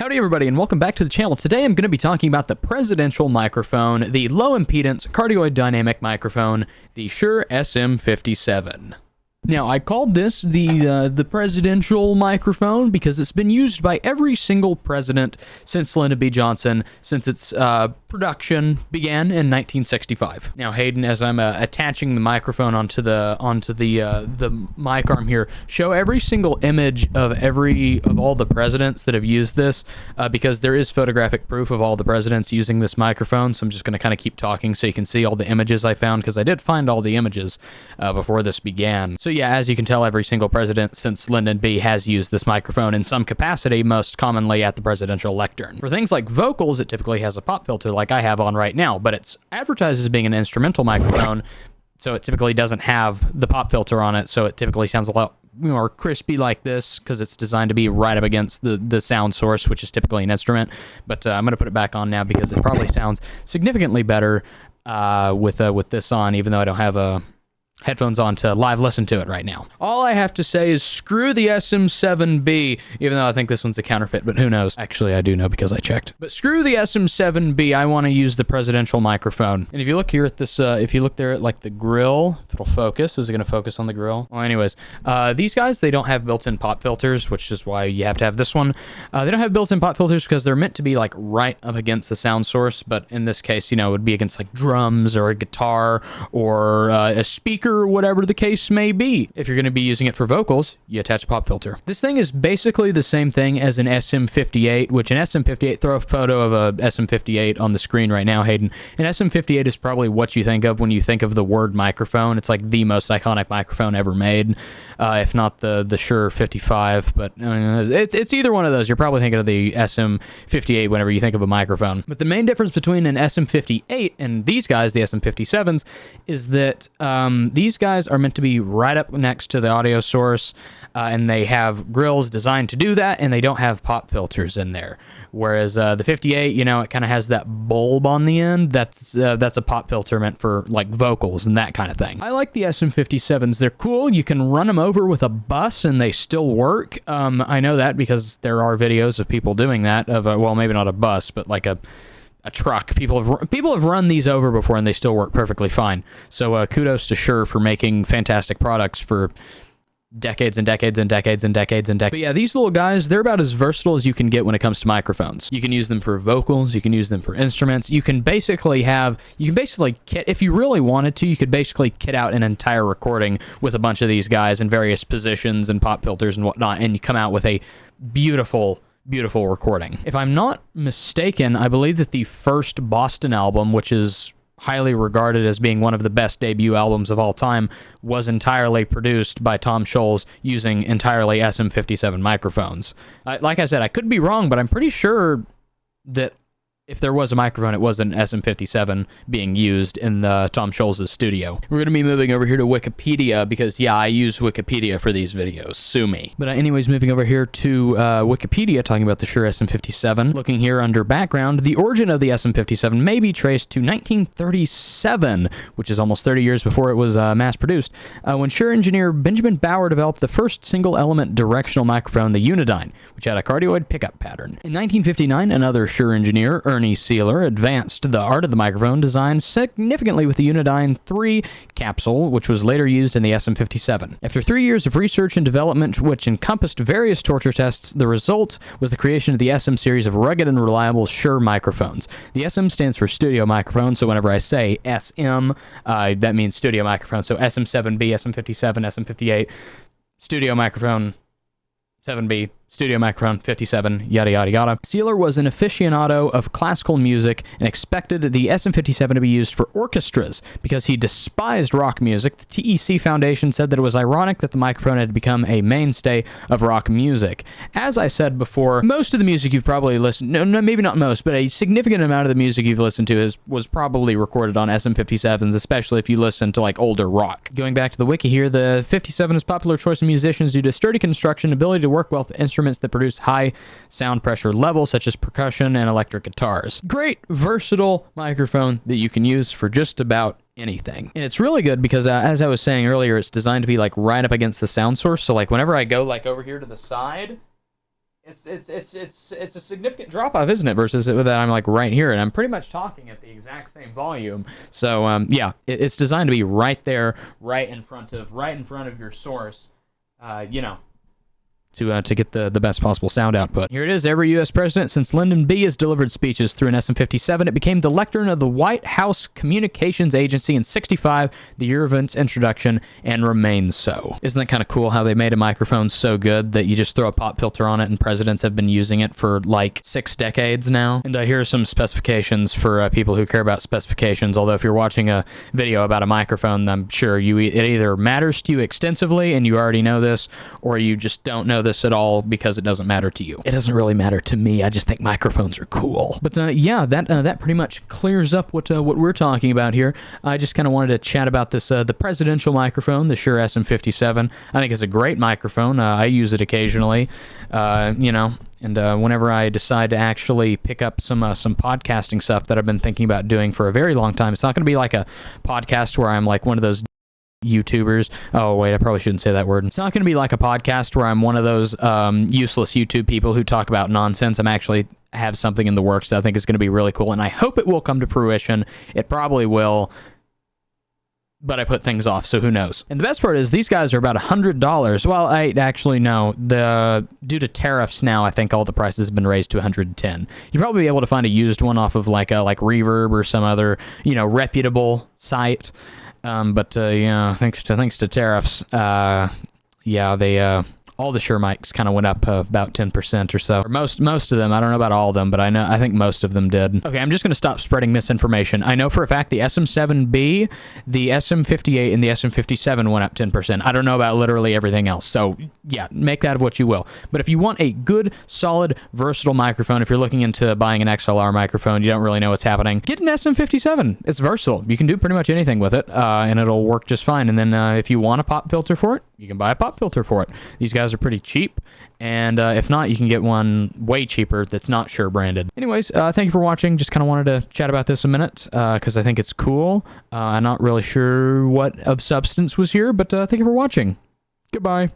Howdy everybody and welcome back to the channel. Today I'm going to be talking about the presidential microphone, the low impedance cardioid dynamic microphone, the Shure SM57. Now, I called this the presidential microphone because it's been used by every single president since Lyndon B. Johnson, since its production began in 1965. Now, Hayden, as I'm attaching the microphone onto the mic arm here, show every single image of all the presidents that have used this, because there is photographic proof of all the presidents using this microphone. So I'm just going to kind of keep talking so you can see all the images I found, because I did find all the images before this began. So yeah, as you can tell, every single president since Lyndon B has used this microphone in some capacity, most commonly at the presidential lectern. For things like vocals, it typically has a pop filter like I have on right now, but it's advertised as being an instrumental microphone, so it typically doesn't have the pop filter on it, so it typically sounds a lot more crispy like this because it's designed to be right up against the sound source, which is typically an instrument. But I'm going to put it back on now because it probably sounds significantly better with this on, even though I don't have headphones on to live listen to it right now. All I have to say is screw the SM7B, even though I think this one's a counterfeit, but who knows? Actually, I do know because I checked. But screw the SM7B, I want to use the presidential microphone. And if you look here at this, if you look there at like the grill, if it'll focus, is it going to focus on the grill? Well, anyways, these guys, they don't have built-in pop filters, which is why you have to have this one. They don't have built-in pop filters because they're meant to be like right up against the sound source, but in this case, you know, it would be against like drums or a guitar or a speaker, or whatever the case may be. If you're going to be using it for vocals, you attach a pop filter. This thing is basically the same thing as an SM58, which an SM58, throw a photo of a SM58 on the screen right now, Hayden. An SM58 is probably what you think of when you think of the word microphone. It's like the most iconic microphone ever made, if not the Shure 55, but it's either one of those. You're probably thinking of the SM58 whenever you think of a microphone. But the main difference between an SM58 and these guys, the SM57s, is that these guys are meant to be right up next to the audio source, and they have grills designed to do that, and they don't have pop filters in there. Whereas the 58, you know, it kind of has that bulb on the end. That's a pop filter meant for like vocals and that kind of thing. I like the SM57s. They're cool. You can run them over with a bus and they still work. I know that because there are videos of people doing that, of well, maybe not a bus, but like a truck. People have run these over before and they still work perfectly fine. So kudos to Shure for making fantastic products for decades and decades and decades and decades and decades. But yeah, these little guys, they're about as versatile as you can get when it comes to microphones. You can use them for vocals, you can use them for instruments, you can basically kit, if you really wanted to, you could basically kit out an entire recording with a bunch of these guys in various positions and pop filters and whatnot, and you come out with a beautiful recording. If I'm not mistaken, I believe that the first Boston album, which is highly regarded as being one of the best debut albums of all time, was entirely produced by Tom Scholz using entirely SM57 microphones. Like I said, I could be wrong, but I'm pretty sure that if there was a microphone, it was an SM57 being used in Tom Scholz's studio. We're going to be moving over here to Wikipedia because, yeah, I use Wikipedia for these videos. Sue me. But anyways, moving over here to Wikipedia, talking about the Shure SM57. Looking here under background, the origin of the SM57 may be traced to 1937, which is almost 30 years before it was mass-produced, when Shure engineer Benjamin Bauer developed the first single-element directional microphone, the Unidyne, which had a cardioid pickup pattern. In 1959, another Shure engineer, Ernie Sealer, advanced the art of the microphone design significantly with the Unidyne 3 capsule, which was later used in the SM57. After 3 years of research and development, which encompassed various torture tests, the result was the creation of the SM series of rugged and reliable Shure microphones. The SM stands for studio microphone, so whenever I say SM, that means studio microphone. So SM7B, SM57, SM58, studio microphone, 7B, studio microphone, 57, yada yada yada. Sealer was an aficionado of classical music and expected the SM57 to be used for orchestras because he despised rock music. The TEC Foundation said that it was ironic that the microphone had become a mainstay of rock music. As I said before, most of the music you've probably listened, no, maybe not most, but a significant amount of the music you've listened to was probably recorded on SM57s, especially if you listen to like older rock. Going back to the wiki here, the 57 is popular choice of musicians due to sturdy construction, ability to work well with instruments that produce high sound pressure levels, such as percussion and electric guitars. Great, versatile microphone that you can use for just about anything. And it's really good because, as I was saying earlier, it's designed to be like right up against the sound source. So like whenever I go like over here to the side, It's a significant drop off, isn't it? Versus that I'm like right here, and I'm pretty much talking at the exact same volume. So yeah, it's designed to be right there, right in front of your source. You know, to get the best possible sound output. Here it is. Every U.S. president since Lyndon B has delivered speeches through an SM57. It became the lectern of the White House Communications Agency in '65, the year of its introduction, and remains so. Isn't that kind of cool how they made a microphone so good that you just throw a pop filter on it and presidents have been using it for like 6 decades now? And here are some specifications for people who care about specifications, although if you're watching a video about a microphone, I'm sure it either matters to you extensively and you already know this, or you just don't know this at all because it doesn't matter to you. It doesn't really matter to me. I just think microphones are cool. But yeah, that pretty much clears up what we're talking about here. I just kind of wanted to chat about this the presidential microphone, the Shure SM57. I think it's a great microphone. I use it occasionally, you know. And whenever I decide to actually pick up some podcasting stuff that I've been thinking about doing for a very long time, it's not going to be like a podcast where I'm like one of those YouTubers. Oh, wait, I probably shouldn't say that word. It's not going to be like a podcast where I'm one of those useless YouTube people who talk about nonsense. I'm actually have something in the works that I think is going to be really cool, and I hope it will come to fruition. It probably will, but I put things off, so who knows. And the best part is these guys are about $100. Well, I actually no. Due to tariffs now, I think all the prices have been raised to $110. You'll probably be able to find a used one off of like Reverb or some other, you know, reputable site. But yeah, thanks to tariffs, yeah, they all the Shure mics kind of went up about 10% or so. Or most of them. I don't know about all of them, but I think most of them did. Okay, I'm just going to stop spreading misinformation. I know for a fact the SM7B, the SM58, and the SM57 went up 10%. I don't know about literally everything else. So yeah, make that of what you will. But if you want a good, solid, versatile microphone, if you're looking into buying an XLR microphone, you don't really know what's happening, get an SM57. It's versatile. You can do pretty much anything with it, and it'll work just fine. And then if you want a pop filter for it, you can buy a pop filter for it. These guys are pretty cheap, and if not, you can get one way cheaper that's not Shure branded. Anyways, thank you for watching. Just kind of wanted to chat about this a minute because I think it's cool. I'm not really sure what of substance was here, but thank you for watching. Goodbye.